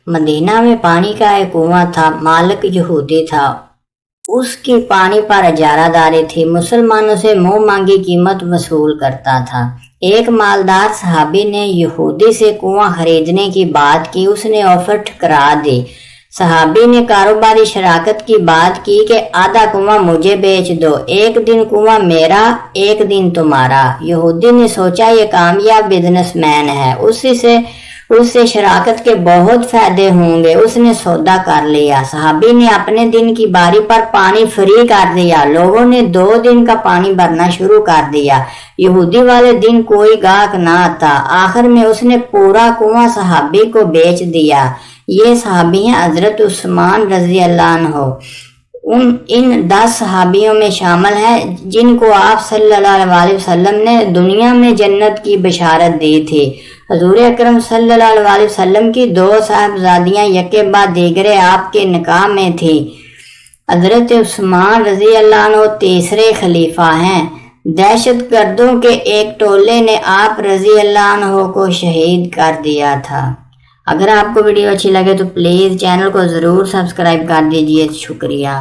Medina में पानी का एक कुआं था। मालिक यहूदी था, उसकी पानी पर इजारादारी थी। मुसलमानों से मुंह मांगी कीमत वसूल करता था। एक मालदार सहाबी ने यहूदी से कुआं खरीदने की बात की। उसने ऑफर ठुकरा दी। सहाबी ने कारोबारी शराकत की बात की कि आधा कुआं मुझे बेच दो, एक दिन कुआं मेरा, एक दिन तुम्हारा। यहूदी ने सोचा ये कामयाब बिजनेसमैन है, उससे शराकत के बहुत फायदे होंगे। उसने सौदा कर लिया। सहाबी ने अपने दिन की बारी पर पानी फ्री कर दिया। लोगों ने 2 दिन का पानी भरना शुरू कर दिया। यहूदी वाले दिन कोई गाहक ना आता। आखिर में उसने पूरा कुआं सहाबी को बेच दिया। ये सहाबी हैं हजरत उस्मान रजी अल्लाह अन्हु। इन 10 सहाबियों में शामिल है जिनको आप सल्लल्लाहु अलैहि वसल्लम ने दुनिया में जन्नत की बशारत दी थी। हजूर अकरम सल्लल्लाहु अलैहि वसल्लम की 2 साहबजादियां यके बाद दीगरे आपके निकाह में थी। हजरत उस्मान रजी अल्लाह अन्हु तीसरे खलीफा हैं। दहशत गर्दों के एक टोले ने आप रजी अल्लाह अन्हु को शहीद कर दिया था। अगर आपको वीडियो अच्छी लगे तो प्लीज़ चैनल को ज़रूर सब्सक्राइब कर दीजिए। शुक्रिया।